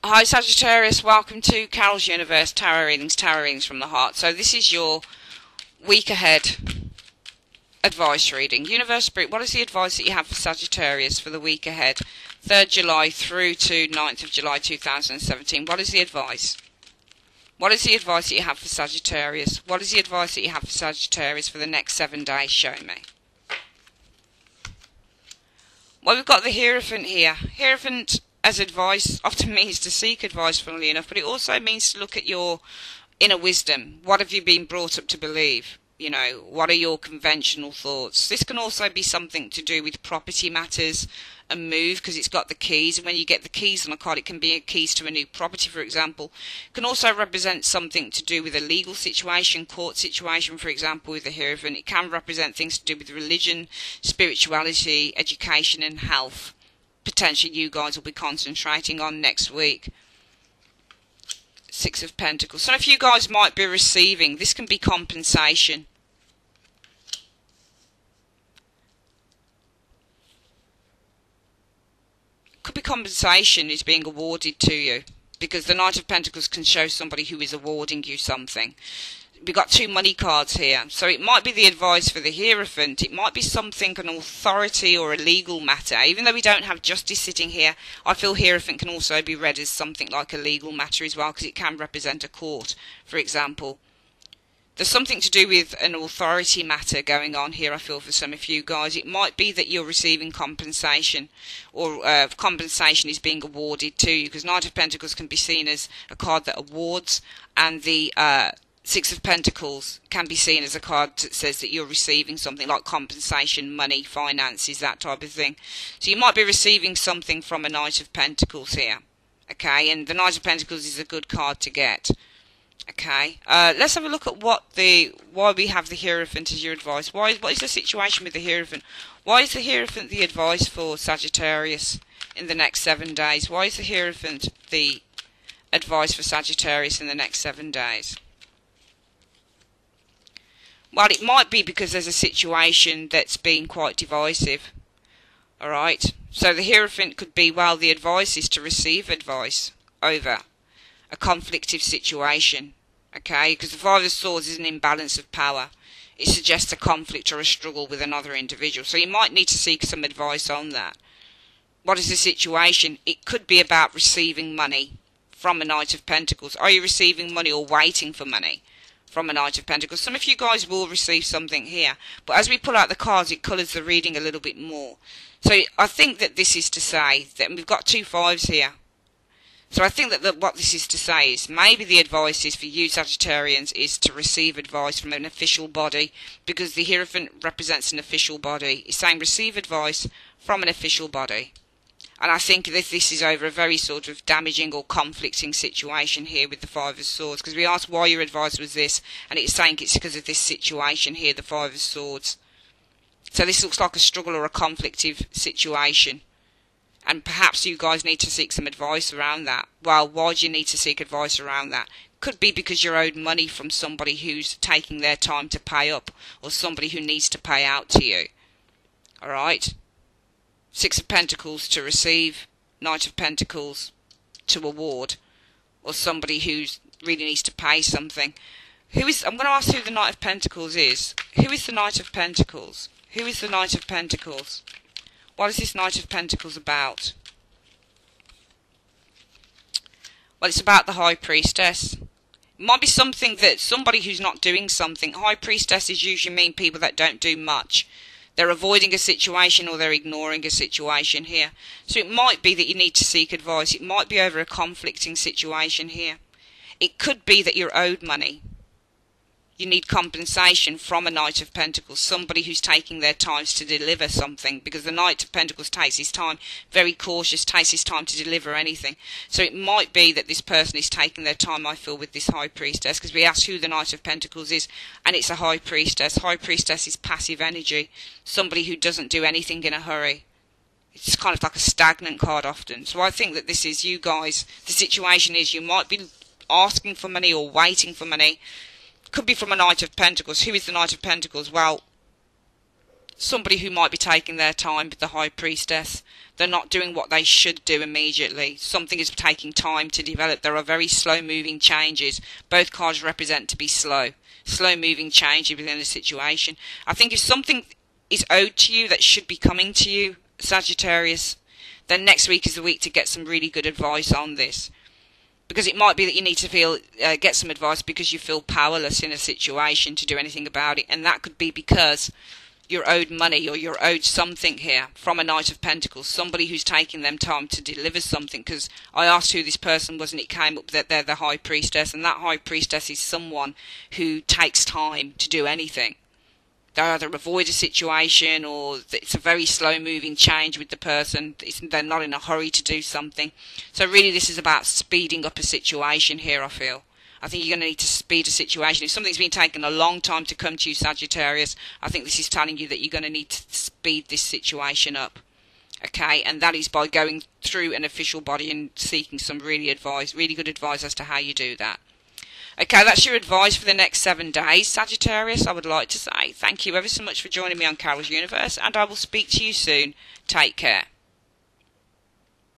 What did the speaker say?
Hi Sagittarius, welcome to Carol's Universe Tarot Readings from the Heart. So this is your week ahead advice reading. Universe Spirit, what is the advice that you have for Sagittarius for the week ahead? 3rd July through to 9th of July 2017. What is the advice? What is the advice that you have for Sagittarius? What is the advice that you have for Sagittarius for the next 7 days? Show me. Well, we've got the Hierophant here. Hierophant, as advice, often means to seek advice, funnily enough, but it also means to look at your inner wisdom. What have you been brought up to believe? You know, what are your conventional thoughts? This can also be something to do with property matters and move, because it's got the keys, and when you get the keys on a card, it can be a keys to a new property, for example. It can also represent something to do with a legal situation, court situation, for example, with the Hierophant. It can represent things to do with religion, spirituality, education and health. Potentially you guys will be concentrating on next week. 6 of Pentacles. Some of you guys might be receiving, this can be compensation. Could be compensation is being awarded to you, because the Knight of Pentacles can show somebody who is awarding you something. We've got 2 money cards here, so it might be the advice for the Hierophant. It might be something, an authority or a legal matter. Even though we don't have justice sitting here, I feel Hierophant can also be read as something like a legal matter as well, because it can represent a court, for example. There's something to do with an authority matter going on here, I feel, for some of you guys. It might be that you're receiving compensation, or compensation is being awarded to you, because Knight of Pentacles can be seen as a card that awards, and the 6 of Pentacles can be seen as a card that says that you're receiving something like compensation, money, finances, that type of thing. So you might be receiving something from a Knight of Pentacles here. Okay, and the Knight of Pentacles is a good card to get. Okay, let's have a look at why we have the Hierophant as your advice. What is the situation with the Hierophant? Why is the Hierophant the advice for Sagittarius in the next 7 days? Why is the Hierophant the advice for Sagittarius in the next 7 days? Well, it might be because there's a situation that's been quite divisive. Alright, so the Hierophant could be, well, the advice is to receive advice over a conflictive situation. Okay, because the 5 of Swords is an imbalance of power. It suggests a conflict or a struggle with another individual. So you might need to seek some advice on that. What is the situation? It could be about receiving money from a Knight of Pentacles. Are you receiving money or waiting for money from a Knight of Pentacles? Some of you guys will receive something here, but as we pull out the cards, it colours the reading a little bit more. So I think that this is to say that we've got 2 5s here. So I think that what this is to say is maybe the advice is for you Sagittarians is to receive advice from an official body, because the Hierophant represents an official body. It's saying receive advice from an official body. And I think that this is over a very sort of damaging or conflicting situation here with the 5 of Swords, because we asked why your advice was this, and it's saying it's because of this situation here, the 5 of Swords. So this looks like a struggle or a conflictive situation. And perhaps you guys need to seek some advice around that. Well, why do you need to seek advice around that? Could be because you're owed money from somebody who's taking their time to pay up, or somebody who needs to pay out to you. Alright? 6 of Pentacles to receive, Knight of Pentacles to award, or somebody who really needs to pay something. I'm going to ask who the Knight of Pentacles is. Who is the Knight of Pentacles? Who is the Knight of Pentacles? What is this Knight of Pentacles about? Well, it's about the High Priestess. It might be something that somebody who's not doing something. High Priestesses usually mean people that don't do much. They're avoiding a situation or they're ignoring a situation here. So it might be that you need to seek advice. It might be over a conflicting situation here. It could be that you're owed money. You need compensation from a Knight of Pentacles, somebody who's taking their times to deliver something, because the Knight of Pentacles takes his time, very cautious, takes his time to deliver anything. So it might be that this person is taking their time, I feel, with this High Priestess, because we asked who the Knight of Pentacles is, and it's a High Priestess. High Priestess is passive energy, somebody who doesn't do anything in a hurry. It's kind of like a stagnant card often. So I think that this is you guys, the situation is you might be asking for money or waiting for money. Could be from a Knight of Pentacles. Who is the Knight of Pentacles? Well, somebody who might be taking their time with the High Priestess. They're not doing what they should do immediately. Something is taking time to develop. There are very slow-moving changes. Both cards represent to be slow. Slow-moving change within a situation. I think if something is owed to you that should be coming to you, Sagittarius, then next week is the week to get some really good advice on this. Because it might be that you need to get some advice because you feel powerless in a situation to do anything about it. And that could be because you're owed money or you're owed something here from a Knight of Pentacles. Somebody who's taking them time to deliver something. Because I asked who this person was and it came up that they're the High Priestess. And that High Priestess is someone who takes time to do anything. They either avoid a situation or it's a very slow moving change with the person. They're not in a hurry to do something. So really this is about speeding up a situation here, I feel. I think you're going to need to speed a situation. If something's been taking a long time to come to you, Sagittarius, I think this is telling you that you're going to need to speed this situation up. Okay, and that is by going through an official body and seeking some really good advice as to how you do that. Okay, that's your advice for the next 7 days, Sagittarius. I would like to say thank you ever so much for joining me on Carol's Universe, and I will speak to you soon. Take care.